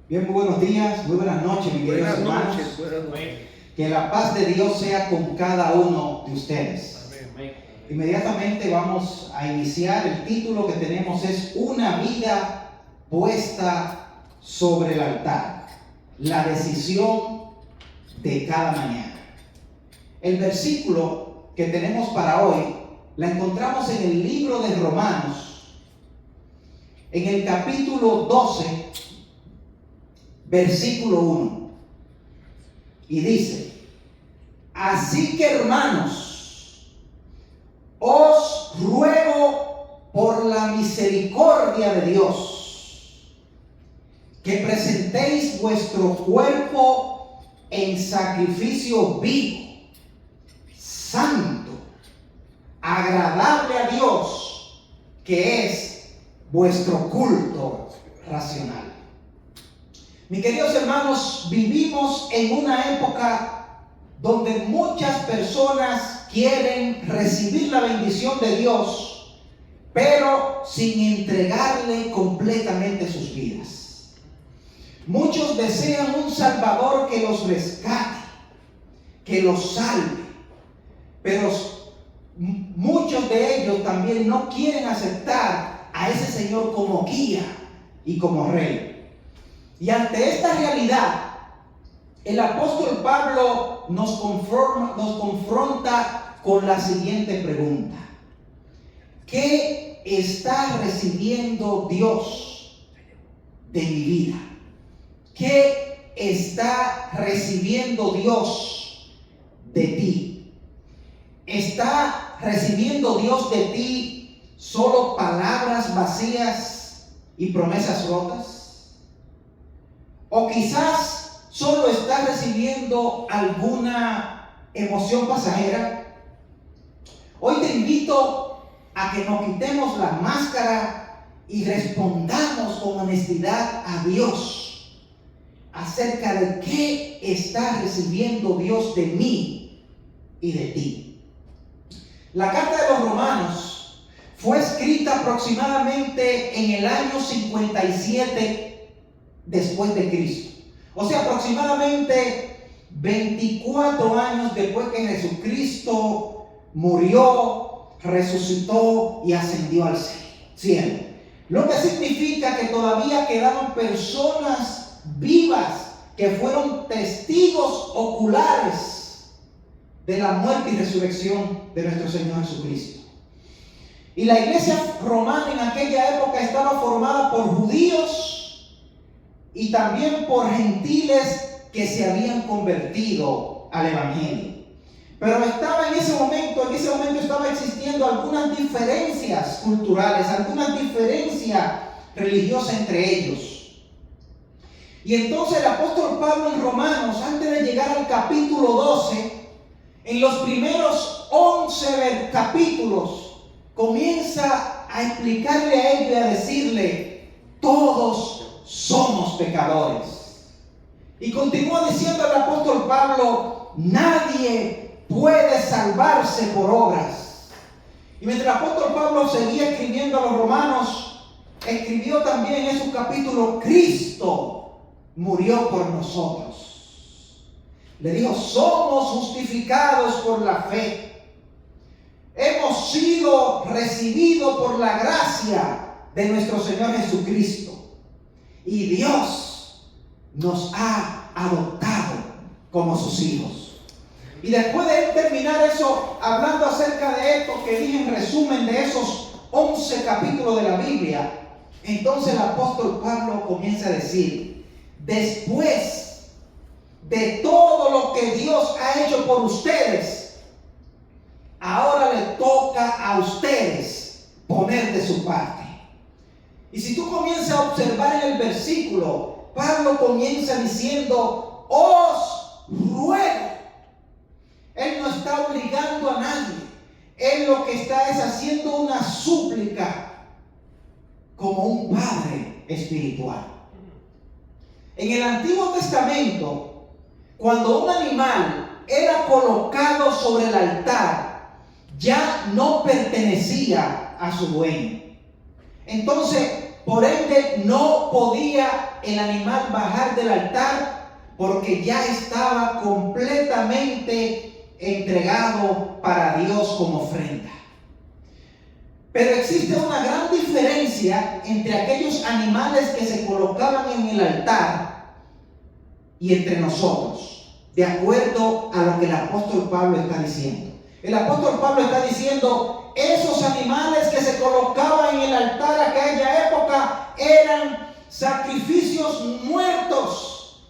Bien, muy buenos días, muy buenas noches, mis queridos hermanos. Buenas noches. Que la paz de Dios sea con cada uno de ustedes. Amén. Inmediatamente vamos a iniciar. El título que tenemos es Una vida puesta sobre el altar. La decisión de cada mañana. El versículo que tenemos para hoy la encontramos en el libro de Romanos, en el capítulo 12, versículo 1. Y dice: así que, hermanos, os ruego por la misericordia de Dios que presentéis vuestro cuerpo en sacrificio vivo, santo, agradable a Dios, que es vuestro culto racional. Mis queridos hermanos, vivimos en una época donde muchas personas quieren recibir la bendición de Dios, pero sin entregarle completamente sus vidas. Muchos desean un Salvador que los rescate, que los salve, pero muchos de ellos también no quieren aceptar a ese Señor como guía y como Rey. Y ante esta realidad, el apóstol Pablo nos confronta con la siguiente pregunta: ¿qué está recibiendo Dios de mi vida? ¿Qué está recibiendo Dios de ti? ¿Está recibiendo Dios de ti solo palabras vacías y promesas rotas? ¿O quizás solo estás recibiendo alguna emoción pasajera? Hoy te invito a que nos quitemos la máscara y respondamos con honestidad a Dios acerca de qué está recibiendo Dios de mí y de ti. La carta de los Romanos fue escrita aproximadamente en el año 57 después de Cristo. O sea, aproximadamente 24 años después que Jesucristo murió, resucitó y ascendió al cielo. Lo que significa que todavía quedaban personas vivas que fueron testigos oculares de la muerte y resurrección de nuestro Señor Jesucristo. Y la iglesia romana en aquella época estaba formada por judíos y también por gentiles que se habían convertido al evangelio. Pero estaba en ese momento estaba existiendo algunas diferencias culturales, algunas diferencias religiosas entre ellos. Y entonces el apóstol Pablo en Romanos, antes de llegar al capítulo 12, en los primeros 11 capítulos, comienza a explicarle a ellos y a decirle: todos somos pecadores. Y continúa diciendo el apóstol Pablo: nadie puede salvarse por obras. Y mientras el apóstol Pablo seguía escribiendo a los romanos, escribió también en su capítulo: Cristo murió por nosotros. Le dijo: somos justificados por la fe. Hemos sido recibidos por la gracia de nuestro Señor Jesucristo. Y Dios nos ha adoptado como sus hijos. Y después de él terminar eso, hablando acerca de esto que dije en resumen de esos 11 capítulos de la Biblia, entonces el apóstol Pablo comienza a decir: después de todo lo que Dios ha hecho por ustedes, ahora le toca a ustedes poner de su parte. Y si tú comienzas a observar en el versículo, Pablo comienza diciendo: os ruego. Él no está obligando a nadie. Él lo que está es haciendo una súplica como un padre espiritual. En el Antiguo Testamento, cuando un animal era colocado sobre el altar, ya no pertenecía a su dueño. Entonces, Por ende, no podía el animal bajar del altar porque ya estaba completamente entregado para Dios como ofrenda. Pero existe una gran diferencia entre aquellos animales que se colocaban en el altar y entre nosotros, de acuerdo a lo que el apóstol Pablo está diciendo. El apóstol Pablo está diciendo, esos animales que se colocaban en el altar en aquella época eran sacrificios muertos.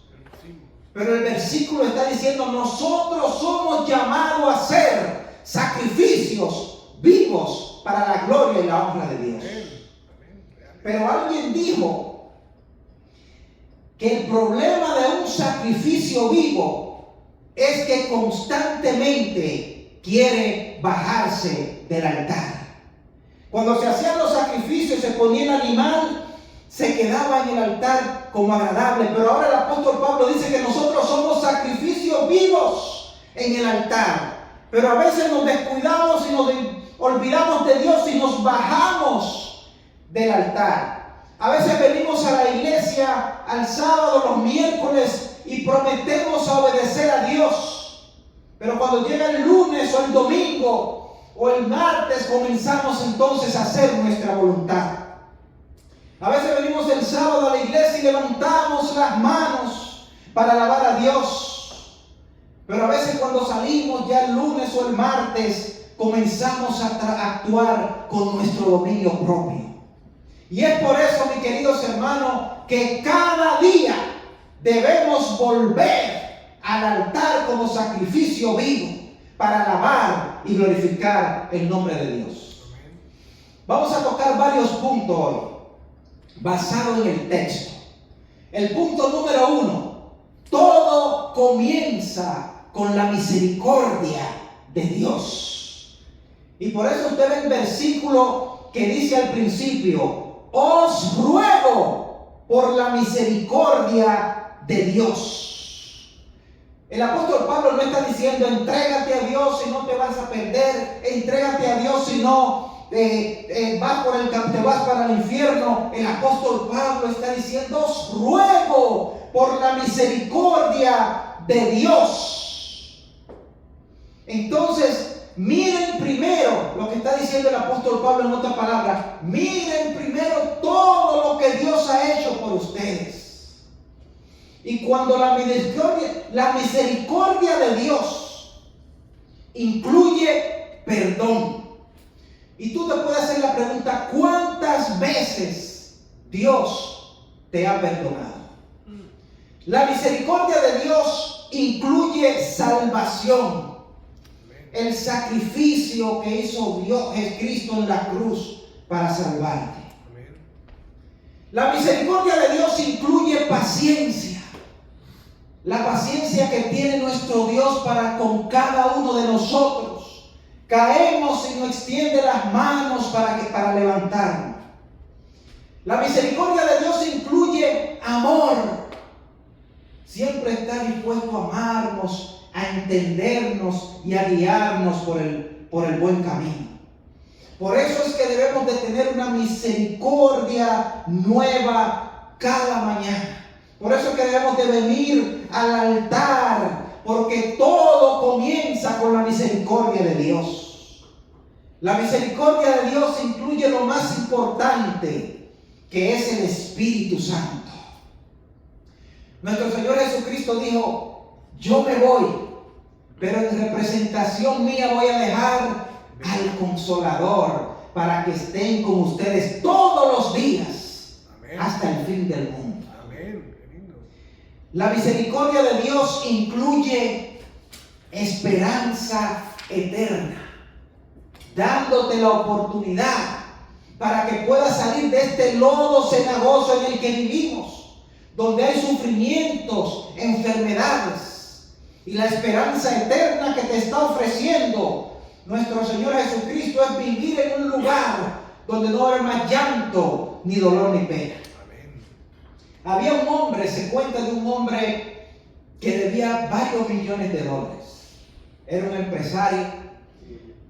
Pero el versículo está diciendo, nosotros somos llamados a ser sacrificios vivos para la gloria y la honra de Dios. Pero alguien dijo que el problema de un sacrificio vivo es que constantemente quiere bajarse del altar. Cuando se hacían los sacrificios, se ponía el animal, se quedaba en el altar como agradable. Pero ahora el apóstol Pablo dice que nosotros somos sacrificios vivos en el altar. Pero a veces nos descuidamos y nos olvidamos de Dios y nos bajamos del altar. A veces venimos a la iglesia al sábado, los miércoles y prometemos a obedecer a Dios. Pero cuando llega el lunes o el domingo o el martes comenzamos entonces a hacer nuestra voluntad. A veces venimos el sábado a la iglesia y levantamos las manos para alabar a Dios. Pero a veces cuando salimos ya el lunes o el martes comenzamos a actuar con nuestro dominio propio. Y es por eso, mis queridos hermanos, que cada día debemos volver al altar como sacrificio vivo para alabar y glorificar el nombre de Dios. Vamos a tocar varios puntos hoy, basados en el texto. El punto número 1, todo comienza con la misericordia de Dios. Y por eso usted ve el versículo que dice al principio, os ruego por la misericordia de Dios. El apóstol Pablo no está diciendo entrégate a Dios y no te vas a perder, entrégate a Dios y no te vas para el infierno. El apóstol Pablo está diciendo os ruego por la misericordia de Dios. Entonces, miren primero lo que está diciendo el apóstol Pablo en otra palabra. Miren primero todo lo que Dios ha hecho por ustedes. Y cuando la misericordia de Dios incluye perdón. Y tú te puedes hacer la pregunta, ¿cuántas veces Dios te ha perdonado? La misericordia de Dios incluye salvación. El sacrificio que hizo Dios, Cristo en la cruz para salvarte. La misericordia de Dios incluye paciencia. La paciencia que tiene nuestro Dios para con cada uno de nosotros. Caemos y nos extiende las manos para levantarnos. La misericordia de Dios incluye amor. Siempre está dispuesto a amarnos, a entendernos y a guiarnos por el buen camino. Por eso es que debemos de tener una misericordia nueva cada mañana. Por eso es que debemos de venir al altar, porque todo comienza con la misericordia de Dios. La misericordia de Dios incluye lo más importante, que es el Espíritu Santo. Nuestro Señor Jesucristo dijo, yo me voy, pero en representación mía voy a dejar al Consolador para que estén con ustedes todos los días. Amén. Hasta el fin del mundo. Amén. La misericordia de Dios incluye esperanza eterna, dándote la oportunidad para que puedas salir de este lodo cenagoso en el que vivimos, donde hay sufrimientos, enfermedades, y la esperanza eterna que te está ofreciendo nuestro Señor Jesucristo es vivir en un lugar donde no habrá más llanto, ni dolor, ni pena. Amén. Había un hombre, se cuenta de un hombre que debía varios millones de dólares. Era un empresario,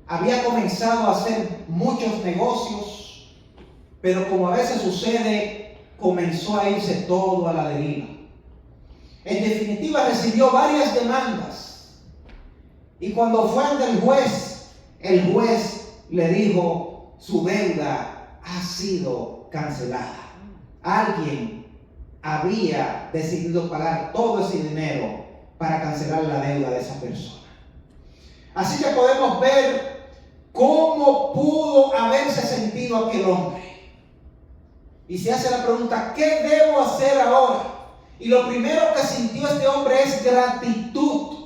había comenzado a hacer muchos negocios, Pero como a veces sucede, comenzó a irse todo a la deriva. En definitiva, recibió varias demandas. Y cuando fue ante el juez le dijo: su deuda ha sido cancelada. Alguien había decidido pagar todo ese dinero para cancelar la deuda de esa persona. Así que podemos ver cómo pudo haberse sentido aquel hombre. Y se hace la pregunta: ¿qué debo hacer ahora? Y lo primero que sintió este hombre es gratitud.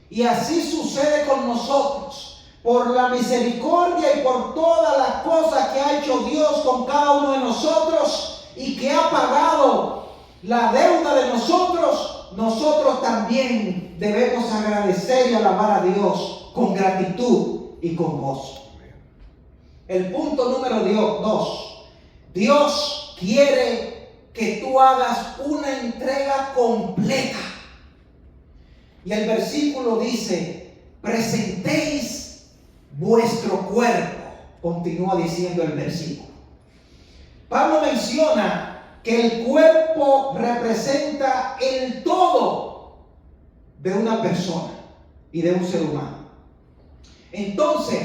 Y así sucede con nosotros. Por la misericordia y por todas las cosas que ha hecho Dios con cada uno de nosotros y que ha pagado la deuda de nosotros, nosotros también debemos agradecer y alabar a Dios con gratitud y con gozo. El punto número 2. Dios quiere que tú hagas una entrega completa. Y el versículo dice: presentéis vuestro cuerpo. Continúa diciendo el versículo. Pablo menciona que el cuerpo representa el todo de una persona y de un ser humano. Entonces,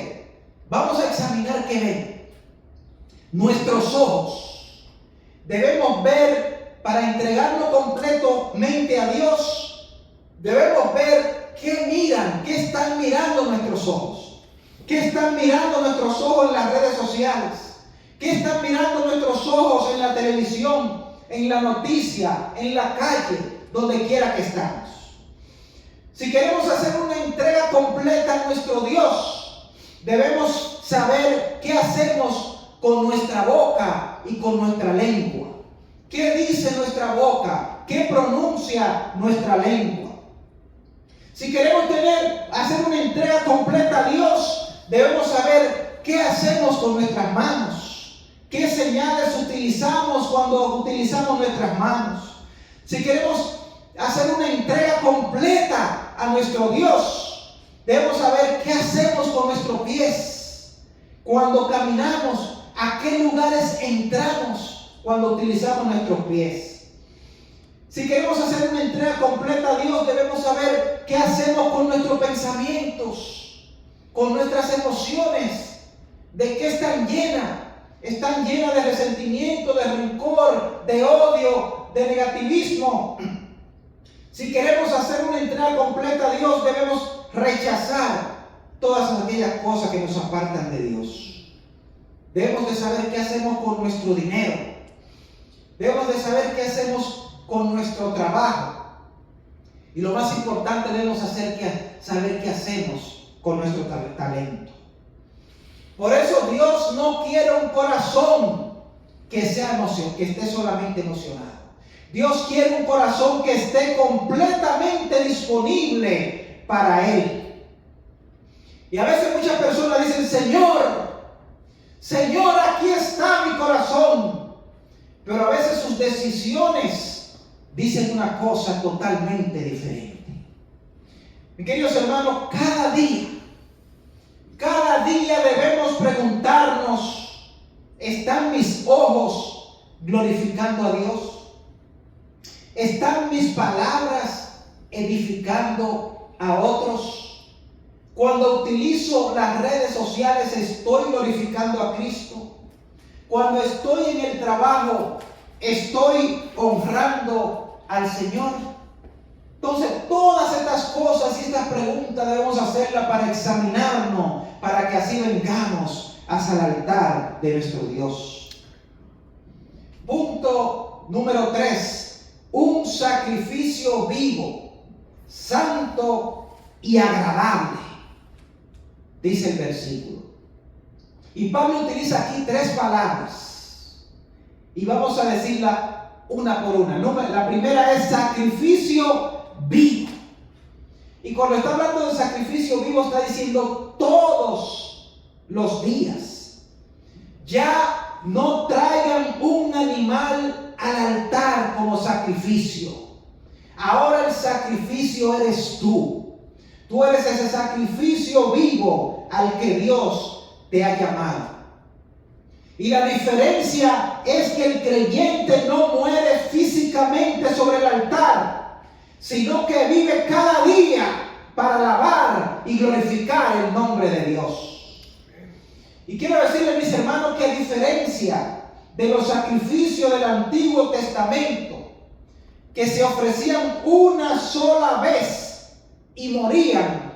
vamos a examinar qué ven. Nuestros ojos debemos ver para entregarlo completamente a Dios. Debemos ver qué miran, qué están mirando nuestros ojos. ¿Qué están mirando nuestros ojos en las redes sociales? ¿Qué están mirando nuestros ojos en la televisión, en la noticia, en la calle, donde quiera que estamos? Si queremos hacer una entrega completa a nuestro Dios, debemos saber qué hacemos con nuestra boca y con nuestra lengua. ¿Qué dice nuestra boca? ¿Qué pronuncia nuestra lengua? Si queremos hacer una entrega completa a Dios, debemos saber qué hacemos con nuestras manos, qué señales utilizamos cuando utilizamos nuestras manos. Si queremos hacer una entrega completa a nuestro Dios, debemos saber qué hacemos con nuestros pies cuando caminamos, a qué lugares entramos cuando utilizamos nuestros pies. Si queremos hacer una entrega completa a Dios, debemos saber qué hacemos con nuestros pensamientos, con nuestras emociones, de qué están llenas. Están llenas de resentimiento, de rencor, de odio, de negativismo. Si queremos hacer una entrega completa a Dios, debemos rechazar todas aquellas cosas que nos apartan de Dios. Debemos de saber qué hacemos con nuestro dinero. Debemos de saber qué hacemos con nuestro trabajo. Y lo más importante, debemos saber qué hacemos con nuestro talento. Por eso Dios no quiere un corazón que esté solamente emocionado. Dios quiere un corazón que esté completamente disponible para Él. Y a veces muchas personas dicen: Señor, aquí está mi corazón. Pero a veces sus decisiones dicen una cosa totalmente diferente. Mis queridos hermanos, cada día debemos preguntarnos: ¿están mis ojos glorificando a Dios? ¿Están mis palabras edificando a otros? Cuando utilizo las redes sociales, ¿estoy glorificando a Cristo? Cuando estoy en el trabajo, ¿estoy honrando al Señor? Entonces, todas estas cosas y estas preguntas debemos hacerlas para examinarnos, para que así vengamos hacia el altar de nuestro Dios. Punto número 3. Un sacrificio vivo, santo y agradable, dice el versículo. Y Pablo utiliza aquí 3 palabras. Y vamos a decirla una por una. La primera es sacrificio vivo. Y cuando está hablando de sacrificio vivo, está diciendo todos los días. Ya no traigan un animal al altar como sacrificio. Ahora el sacrificio eres tú. Tú eres ese sacrificio vivo al que Dios te ha llamado. Y la diferencia es que el creyente no muere físicamente sobre el altar, sino que vive cada día para alabar y glorificar el nombre de Dios. Y quiero decirles, mis hermanos, que a diferencia de los sacrificios del Antiguo Testamento, que se ofrecían una sola vez y morían,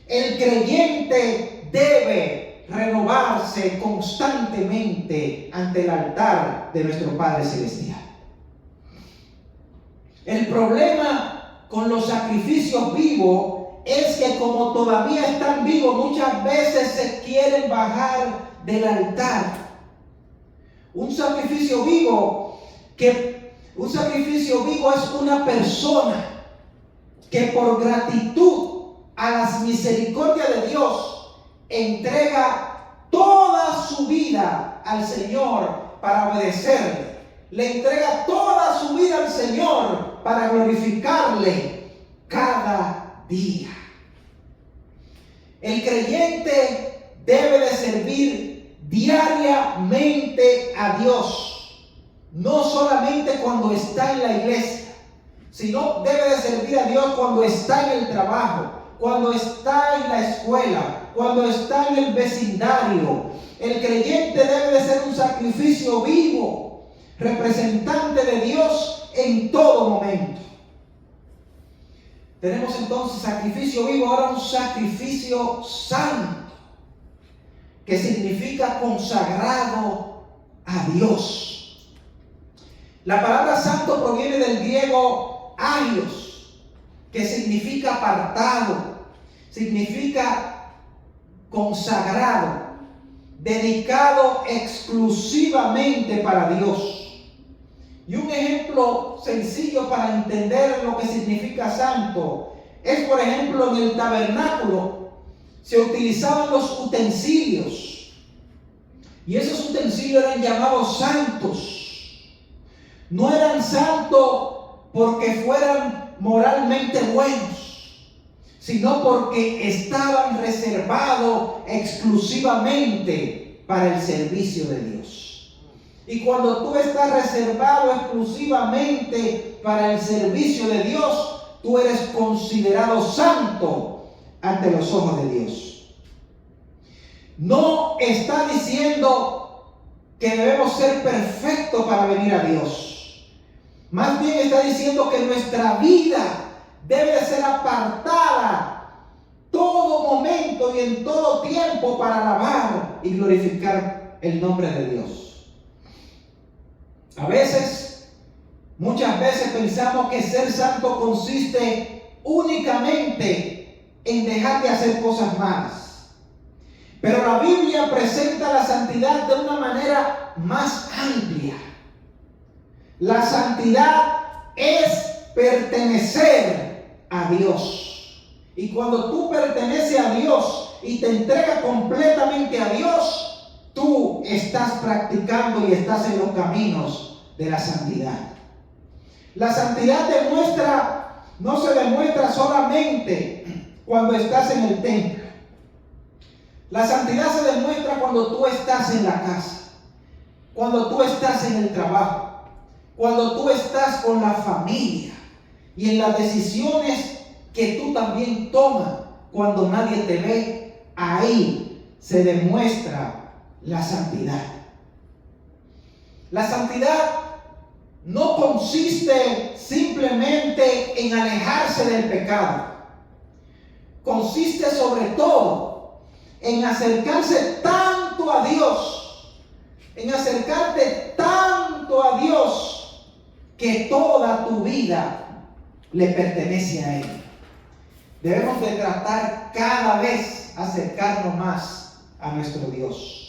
el creyente debe renovarse constantemente ante el altar de nuestro Padre Celestial. El problema con los sacrificios vivos es que como todavía están vivos, muchas veces se quieren bajar del altar. Un sacrificio vivo es una persona que por gratitud a las misericordias de Dios entrega toda su vida al Señor para obedecerle. Le entrega toda su vida al Señor para glorificarle cada día. El creyente debe de servir diariamente a Dios, no solamente cuando está en la iglesia, sino debe de servir a Dios cuando está en el trabajo, cuando está en la escuela, cuando está en el vecindario. El creyente debe de ser un sacrificio vivo, representante de Dios en todo momento. Tenemos entonces sacrificio vivo, ahora un sacrificio santo, que significa consagrado a Dios. La palabra santo proviene del griego agios, que significa apartado, significa consagrado, dedicado exclusivamente para Dios. Y un ejemplo sencillo para entender lo que significa santo es, por ejemplo, en el tabernáculo se utilizaban los utensilios, y esos utensilios eran llamados santos. No eran santos porque fueran moralmente buenos, sino porque estaban reservados exclusivamente para el servicio de Dios. Y cuando tú estás reservado exclusivamente para el servicio de Dios, tú eres considerado santo ante los ojos de Dios. No está diciendo que debemos ser perfectos para venir a Dios. Más bien está diciendo que nuestra vida debe ser apartada todo momento y en todo tiempo para alabar y glorificar el nombre de Dios. A veces, muchas veces pensamos que ser santo consiste únicamente en dejar de hacer cosas malas. Pero la Biblia presenta la santidad de una manera más amplia. La santidad es pertenecer a Dios. Y cuando tú perteneces a Dios y te entregas completamente a Dios, tú estás practicando y estás en los caminos de la santidad. La santidad no se demuestra solamente cuando estás en el templo. La santidad se demuestra cuando tú estás en la casa, cuando tú estás en el trabajo, cuando tú estás con la familia y en las decisiones que tú también tomas cuando nadie te ve. Ahí se demuestra la santidad. La santidad no consiste simplemente en alejarse del pecado. Consiste sobre todo en acercarse tanto a Dios, en acercarte tanto a Dios que toda tu vida le pertenece a Él. Debemos de tratar cada vez acercarnos más a nuestro Dios.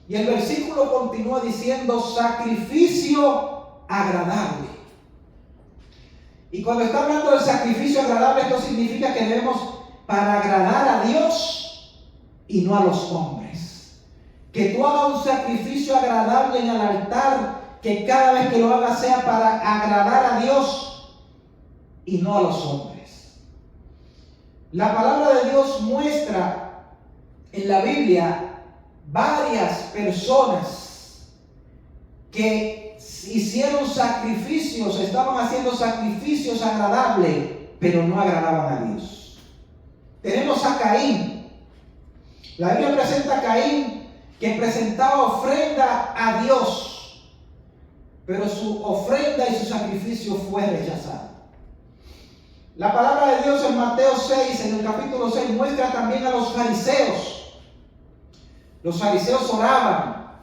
Y el versículo continúa diciendo sacrificio agradable. Y cuando está hablando del sacrificio agradable, esto significa que debemos para agradar a Dios y no a los hombres. Que tú hagas un sacrificio agradable en el altar, que cada vez que lo hagas sea para agradar a Dios y no a los hombres. La palabra de Dios muestra en la Biblia varias personas que hicieron sacrificios, estaban haciendo sacrificios agradables, pero no agradaban a Dios. Tenemos a Caín. La Biblia presenta a Caín que presentaba ofrenda a Dios, pero su ofrenda y su sacrificio fue rechazado. La palabra de Dios en Mateo 6, en el capítulo 6, muestra también a los fariseos. Los fariseos oraban,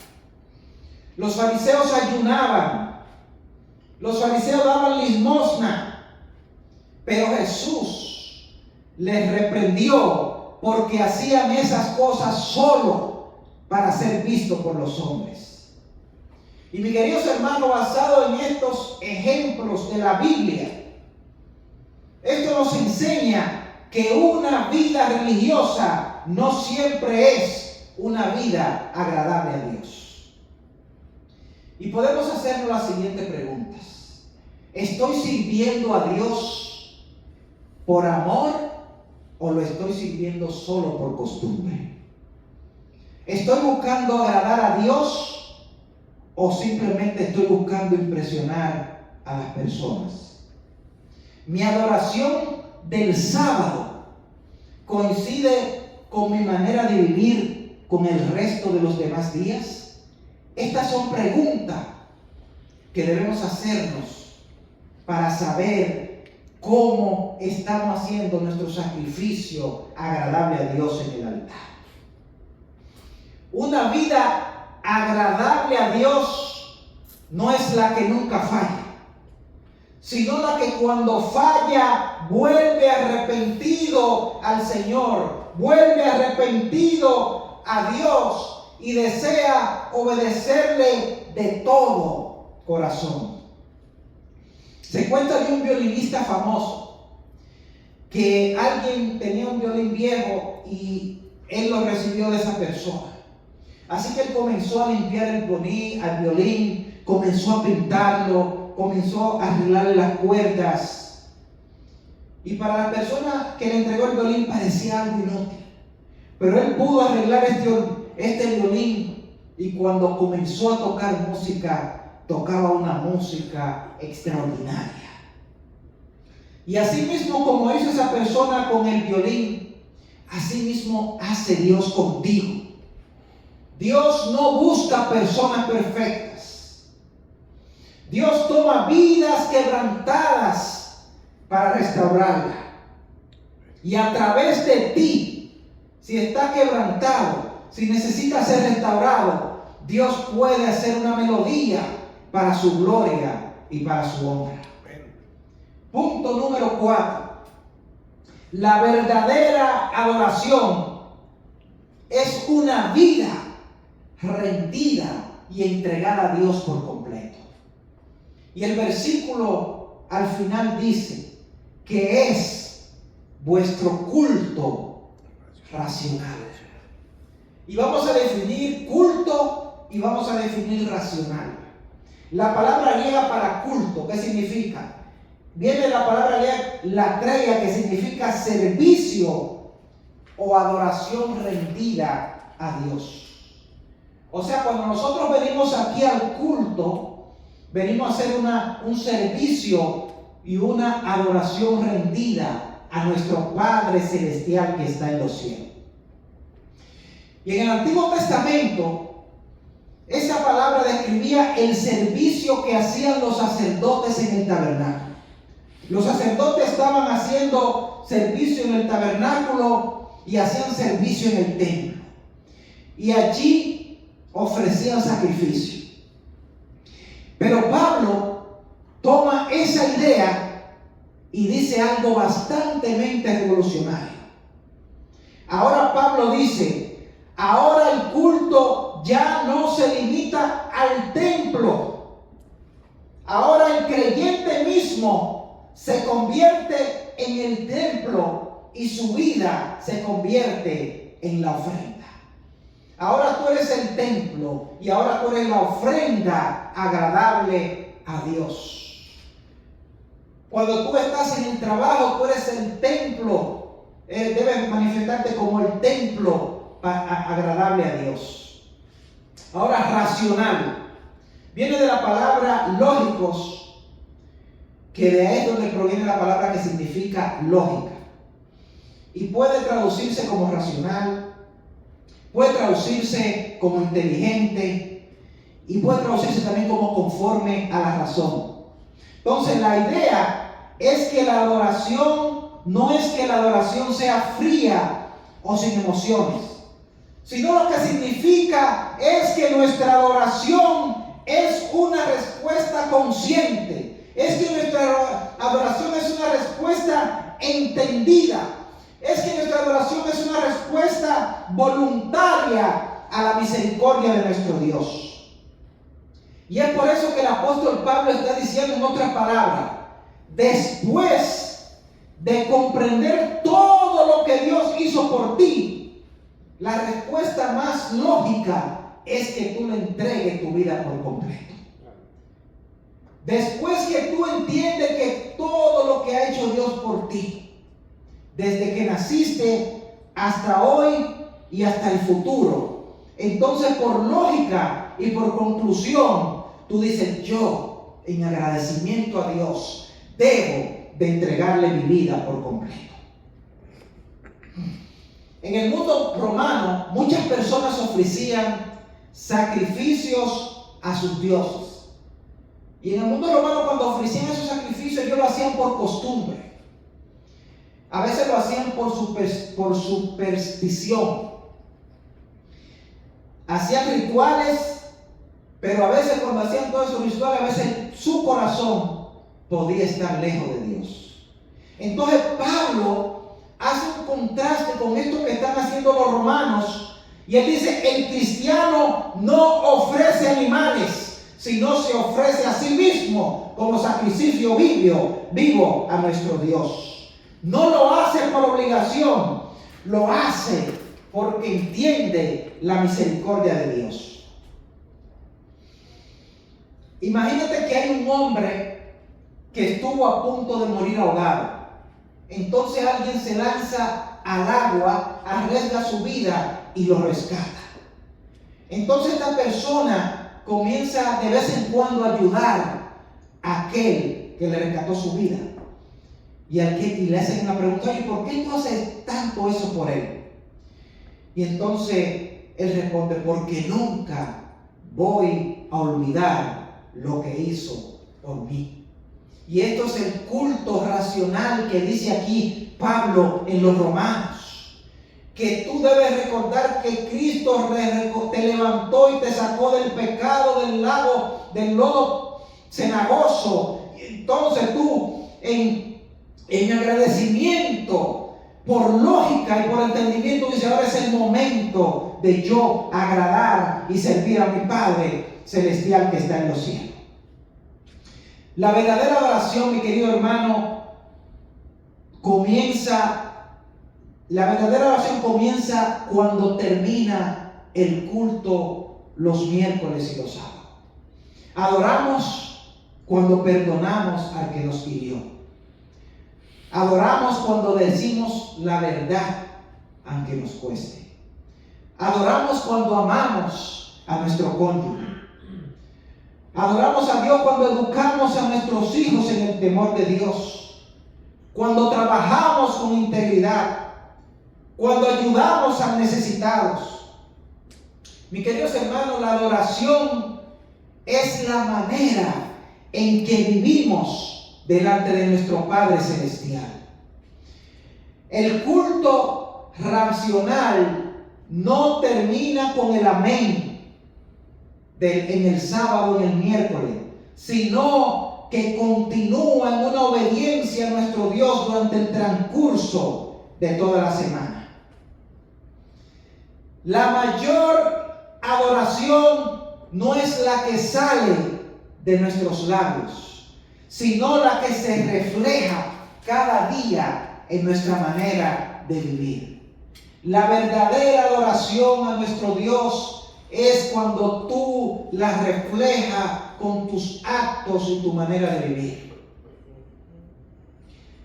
los fariseos ayunaban, los fariseos daban limosna, pero Jesús les reprendió porque hacían esas cosas solo para ser vistos por los hombres. Y mi queridos hermanos, basado en estos ejemplos de la Biblia, esto nos enseña que una vida religiosa no siempre es una vida agradable a Dios. Y podemos hacernos las siguientes preguntas. ¿Estoy sirviendo a Dios por amor o lo estoy sirviendo solo por costumbre? ¿Estoy buscando agradar a Dios o simplemente estoy buscando impresionar a las personas? Mi adoración del sábado coincide con mi manera de vivir con el resto de los demás días. Estas son preguntas que debemos hacernos para saber cómo estamos haciendo nuestro sacrificio agradable a Dios en el altar. Una vida agradable a Dios no es la que nunca falla, sino la que cuando falla vuelve arrepentido al Señor, vuelve arrepentido a Dios y desea obedecerle de todo corazón. Se cuenta de un violinista famoso que alguien tenía un violín viejo y él lo recibió de esa persona. Así que él comenzó a limpiar el violín, comenzó a pintarlo, comenzó a arreglarle las cuerdas. Y para la persona que le entregó el violín parecía algo inútil. Pero él pudo arreglar este violín y cuando comenzó a tocar música, tocaba una música extraordinaria. Y así mismo como hizo esa persona con el violín, así mismo hace Dios contigo. Dios no busca personas perfectas. Dios toma vidas quebrantadas para restaurarla. Y a través de ti, si está quebrantado, si necesita ser restaurado, Dios puede hacer una melodía para su gloria y para su honra. Punto número 4. La verdadera adoración es una vida rendida y entregada a Dios por completo. Y el versículo al final dice que es vuestro culto racional. Y vamos a definir culto y vamos a definir racional. La palabra griega para culto, ¿qué significa? Viene la palabra griega latreia, que significa servicio o adoración rendida a Dios. O sea, cuando nosotros venimos aquí al culto, venimos a hacer un servicio y una adoración rendida a nuestro Padre Celestial que está en los cielos. Y en el Antiguo Testamento, esa palabra describía el servicio que hacían los sacerdotes en el tabernáculo. Los sacerdotes estaban haciendo servicio en el tabernáculo y hacían servicio en el templo. Y allí ofrecían sacrificio. Pero Pablo toma esa idea y dice algo bastante revolucionario. Ahora Pablo dice, ahora el culto ya no se limita al templo. Ahora el creyente mismo se convierte en el templo y su vida se convierte en la ofrenda. Ahora tú eres el templo y ahora tú eres la ofrenda agradable a Dios. Cuando tú estás en el trabajo, tú eres el templo. Debes manifestarte como el templo agradable a Dios. Ahora, racional. Viene de la palabra lógicos, que de ahí es donde proviene la palabra que significa lógica. Y puede traducirse como racional, puede traducirse como inteligente y puede traducirse también como conforme a la razón. Entonces la idea es que la adoración no es que la adoración sea fría o sin emociones, sino lo que significa es que nuestra adoración es una respuesta consciente, es que nuestra adoración es una respuesta entendida, es que nuestra adoración es una respuesta voluntaria a la misericordia de nuestro Dios. Y es por eso que el apóstol Pablo está diciendo en otra palabra, después de comprender todo lo que Dios hizo por ti, la respuesta más lógica es que tú le entregues tu vida por completo. Después que tú entiendes que todo lo que ha hecho Dios por ti, desde que naciste hasta hoy y hasta el futuro, entonces por lógica y por conclusión, tú dices, yo en agradecimiento a Dios debo de entregarle mi vida por completo. En el mundo romano, muchas personas ofrecían sacrificios a sus dioses. Y en el mundo romano, cuando ofrecían esos sacrificios, ellos lo hacían por costumbre. A veces lo hacían por superstición. Hacían rituales, pero a veces cuando hacían todos esos rituales, a veces su corazón podía estar lejos de Dios. Entonces Pablo hace un contraste con esto que están haciendo los romanos. Y él dice, el cristiano no ofrece animales, sino se ofrece a sí mismo como sacrificio vivo a nuestro Dios. No lo hace por obligación, lo hace porque entiende la misericordia de Dios. Imagínate que hay un hombre que estuvo a punto de morir ahogado. Entonces alguien se lanza al agua, arriesga su vida y lo rescata. Entonces esta persona comienza de vez en cuando a ayudar a aquel que le rescató su vida. Y le hacen una pregunta, ¿y por qué tú haces tanto eso por él? Y entonces él responde, porque nunca voy a olvidar lo que hizo por mí. Y esto es el culto racional que dice aquí Pablo en los Romanos. Que tú debes recordar que Cristo te levantó y te sacó del pecado, del lodo cenagoso. Y entonces tú, en agradecimiento, por lógica y por entendimiento, dices, ahora es el momento de yo agradar y servir a mi Padre Celestial que está en los cielos. La verdadera adoración, mi querido hermano, comienza cuando termina el culto los miércoles y los sábados. Adoramos cuando perdonamos al que nos hirió. Adoramos cuando decimos la verdad, aunque nos cueste. Adoramos cuando amamos a nuestro cónyuge. Adoramos a Dios cuando educamos a nuestros hijos en el temor de Dios. Cuando trabajamos con integridad. Cuando ayudamos a necesitados. Mis queridos hermanos, la adoración es la manera en que vivimos delante de nuestro Padre Celestial. El culto racional no termina con el amén en el sábado y el miércoles, sino que continúa en una obediencia a nuestro Dios durante el transcurso de toda la semana. La mayor adoración no es la que sale de nuestros labios, sino la que se refleja cada día en nuestra manera de vivir. La verdadera adoración a nuestro Dios es cuando tú la reflejas con tus actos y tu manera de vivir.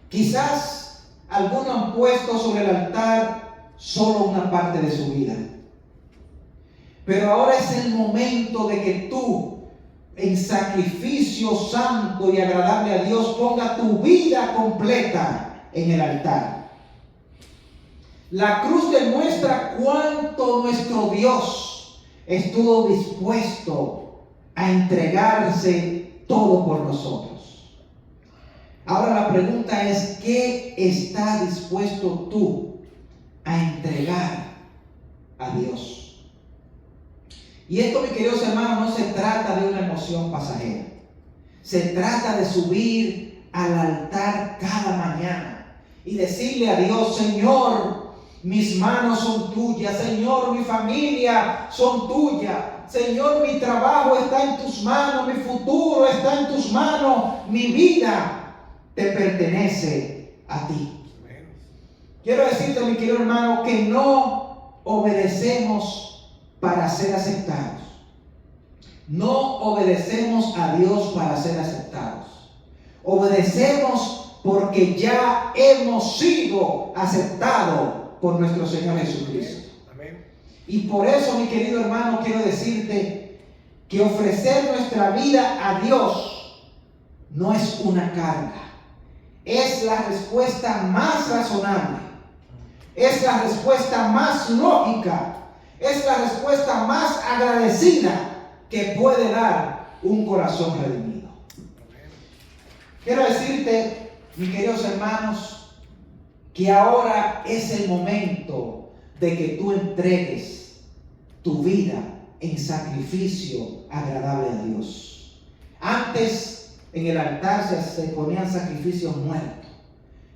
Quizás algunos han puesto sobre el altar solo una parte de su vida. Pero ahora es el momento de que tú, en sacrificio santo y agradable a Dios, ponga tu vida completa en el altar. La cruz demuestra cuánto nuestro Dios estuvo dispuesto a entregarse todo por nosotros. Ahora la pregunta es, ¿qué está dispuesto tú a entregar a Dios? Y esto, mis queridos hermanos, no se trata de una emoción pasajera. Se trata de subir al altar cada mañana y decirle a Dios: Señor, mis manos son tuyas. Señor, mi familia son tuyas. Señor, mi trabajo está en tus manos. Mi futuro está en tus manos. Mi vida te pertenece a ti. Quiero decirte, mi querido hermano, que no obedecemos para ser aceptados. No obedecemos a Dios para ser aceptados. Obedecemos porque ya hemos sido aceptados por nuestro Señor Jesucristo. Amén. Y por eso, mi querido hermano, quiero decirte que ofrecer nuestra vida a Dios no es una carga. Es la respuesta más razonable. Es la respuesta más lógica. Es la respuesta más agradecida que puede dar un corazón redimido. Quiero decirte, mis queridos hermanos, que ahora es el momento de que tú entregues tu vida en sacrificio agradable a Dios. Antes en el altar se ponían sacrificios muertos,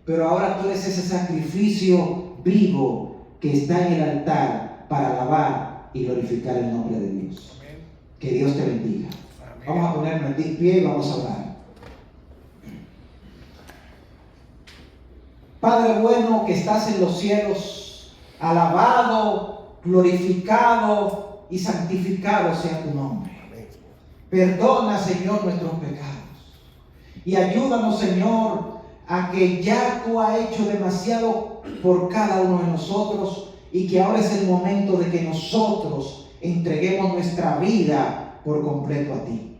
pero ahora tú eres ese sacrificio vivo que está en el altar para alabar y glorificar el nombre de Dios. Amén. Que Dios te bendiga. Amén. Vamos a ponernos en pie y vamos a orar. Padre bueno que estás en los cielos, alabado, glorificado y santificado sea tu nombre. Amén. Perdona, Señor, nuestros pecados y ayúdanos, Señor, a que ya tú has hecho demasiado por cada uno de nosotros, y que ahora es el momento de que nosotros entreguemos nuestra vida por completo a ti.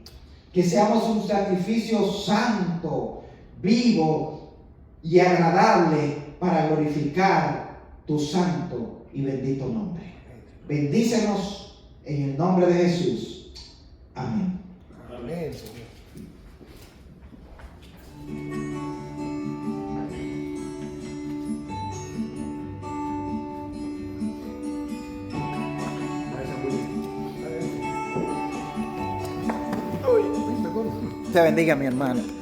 Que seamos un sacrificio santo, vivo y agradable para glorificar tu santo y bendito nombre. Bendícenos en el nombre de Jesús. Amén. Amén, Señor. Te bendiga, mi hermano.